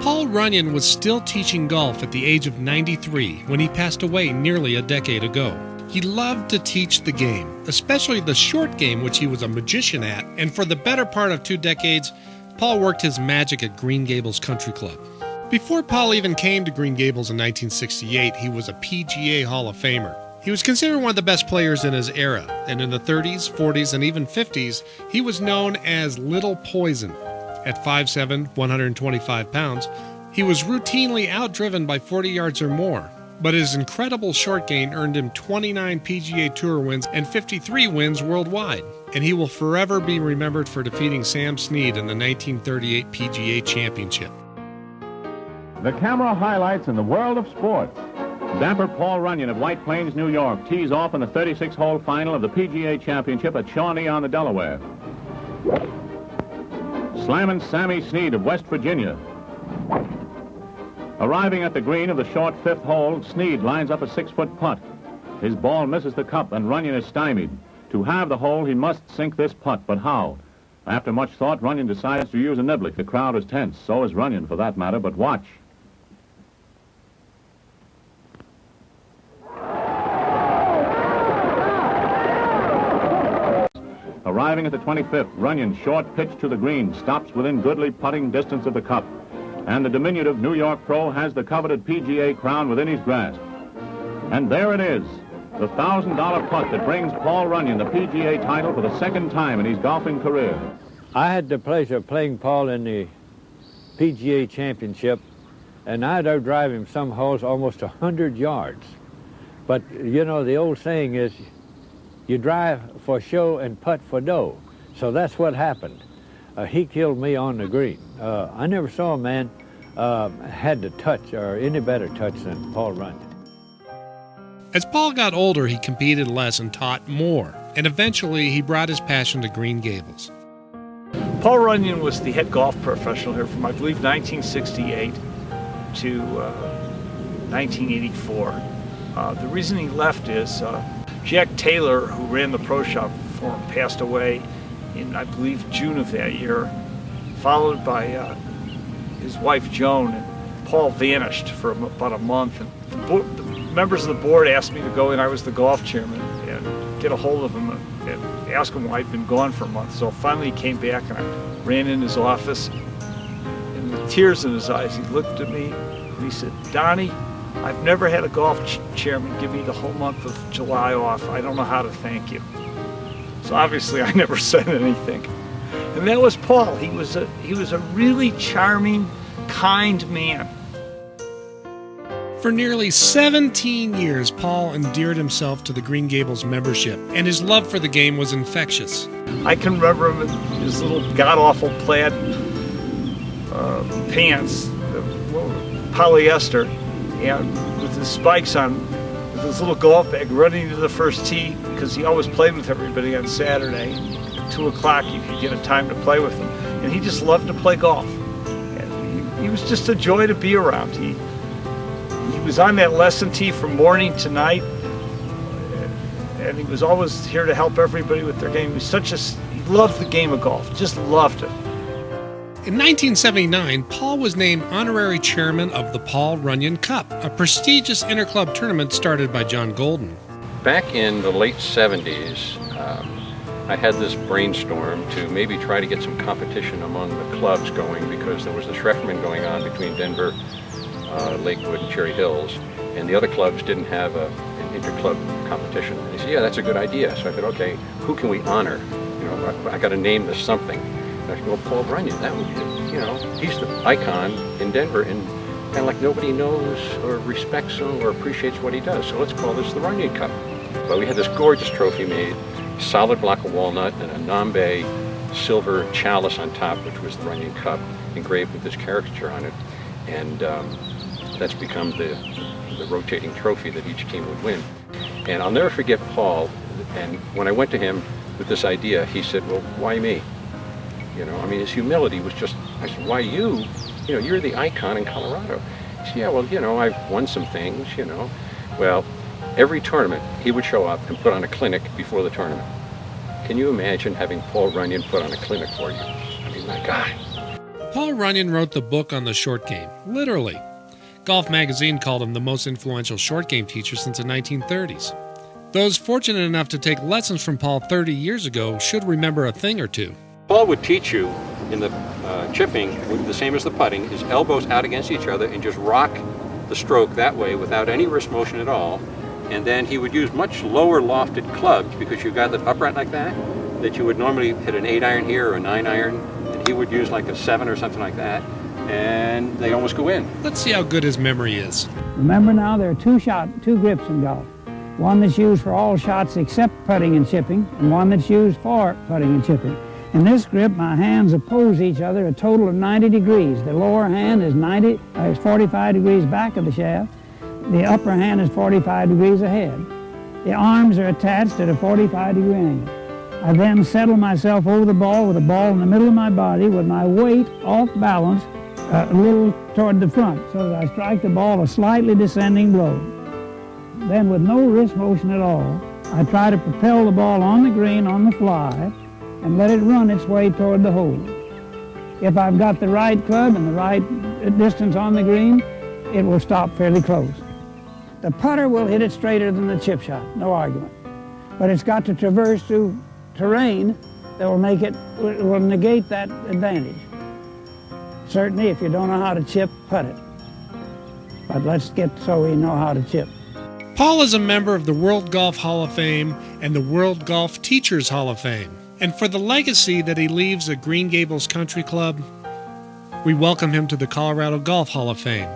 Paul Runyan was still teaching golf at the age of 93 when he passed away nearly a decade ago. He loved to teach the game, especially the short game, which he was a magician at, and for the better part of 2 decades, Paul worked his magic at Green Gables Country Club. Before Paul even came to Green Gables in 1968, he was a PGA Hall of Famer. He was considered one of the best players in his era, and in the 30s, 40s, and even 50s, he was known as Little Poison. At 5'7", 125 pounds, he was routinely outdriven by 40 yards or more, but his incredible short game earned him 29 PGA Tour wins and 53 wins worldwide, and he will forever be remembered for defeating Sam Snead in the 1938 PGA Championship. The camera highlights in the world of sports. Dapper Paul Runyan of White Plains, New York, tees off in the 36-hole final of the PGA Championship at Shawnee on the Delaware. Slammin' Sammy Snead of West Virginia. Arriving at the green of the short 5th hole, Snead lines up a 6-foot putt. His ball misses the cup and Runyan is stymied. To have the hole, he must sink this putt, but how? After much thought, Runyan decides to use a niblick. The crowd is tense. So is Runyan, for that matter, but watch. Arriving at the 25th, Runyan, short pitch to the green, stops within goodly putting distance of the cup. And the diminutive New York pro has the coveted PGA crown within his grasp. And there it is, the $1,000 putt that brings Paul Runyan the PGA title for the 2nd time in his golfing career. I had the pleasure of playing Paul in the PGA Championship, and I'd outdrive him some holes almost 100 yards. But, you know, the old saying is, you drive for show and putt for dough. So that's what happened. He killed me on the green. I never saw a man had the touch or any better touch than Paul Runyan. As Paul got older, he competed less and taught more, and eventually he brought his passion to Green Gables. Paul Runyan was the head golf professional here from, I believe, 1968 to 1984. The reason he left is Jack Taylor, who ran the pro shop for him, passed away in, I believe, June of that year, followed by his wife Joan, and Paul vanished for about a month. And the members of the board asked me to go in. I was the golf chairman, and get a hold of him and ask him why I'd been gone for a month. So finally he came back, and I ran in his office, and with tears in his eyes, he looked at me and he said, "Donnie, I've never had a golf chairman give me the whole month of July off. I don't know how to thank you." So obviously I never said anything. And that was Paul. He was a really charming, kind man. For nearly 17 years, Paul endeared himself to the Green Gables membership, and his love for the game was infectious. I can remember him in his little god-awful plaid pants, polyester, and with his spikes on, with his little golf bag, running to the first tee, because he always played with everybody on Saturday. At 2 o'clock you could get a time to play with him. And he just loved to play golf. And he was just a joy to be around. He was on that lesson tee from morning to night, and he was always here to help everybody with their game. He loved the game of golf, just loved it. In 1979, Paul was named honorary chairman of the Paul Runyan Cup, a prestigious interclub tournament started by John Golden. Back in the late 70s, I had this brainstorm to maybe try to get some competition among the clubs going, because there was this referendum going on between Denver, Lakewood, and Cherry Hills, and the other clubs didn't have an interclub competition. And he said, "Yeah, that's a good idea." So I said, "Okay, who can we honor? You know, I got to name this something." And I said, "Well, Paul Runyan, that would be, you know, he's the icon in Denver, and kind of like nobody knows or respects him or appreciates what he does. So let's call this the Runyan Cup." But we had this gorgeous trophy made, solid block of walnut and a Nambe silver chalice on top, which was the Runyan Cup, engraved with this caricature on it. And that's become the rotating trophy that each team would win. And I'll never forget Paul, and when I went to him with this idea, he said, "Well, why me?" You know, I mean, his humility was just, I said, "Why you? You know, you're the icon in Colorado." He said, "Yeah, well, you know, I've won some things, you know." Well, every tournament, he would show up and put on a clinic before the tournament. Can you imagine having Paul Runyan put on a clinic for you? I mean, my God. Paul Runyan wrote the book on the short game, literally. Golf Magazine called him the most influential short game teacher since the 1930s. Those fortunate enough to take lessons from Paul 30 years ago should remember a thing or two. Paul would teach you in the chipping, the same as the putting, his elbows out against each other and just rock the stroke that way without any wrist motion at all. And then he would use much lower lofted clubs because you got the upright like that you would normally hit an 8-iron here or a 9-iron, and he would use like a 7 or something like that, and they almost go in. Let's see how good his memory is. Remember now, there are two grips in golf. One that's used for all shots except putting and chipping, and one that's used for putting and chipping. In this grip, my hands oppose each other a total of 90 degrees. The lower hand is 45 degrees back of the shaft. The upper hand is 45 degrees ahead. The arms are attached at a 45-degree angle. I then settle myself over the ball with the ball in the middle of my body with my weight off balance a little toward the front so that I strike the ball a slightly descending blow. Then with no wrist motion at all, I try to propel the ball on the green on the fly and let it run its way toward the hole. If I've got the right club and the right distance on the green, it will stop fairly close. The putter will hit it straighter than the chip shot, no argument. But it's got to traverse through terrain that will negate that advantage. Certainly, if you don't know how to chip, putt it. But let's get so we know how to chip. Paul is a member of the World Golf Hall of Fame and the World Golf Teachers Hall of Fame. And for the legacy that he leaves at Green Gables Country Club, we welcome him to the Colorado Golf Hall of Fame.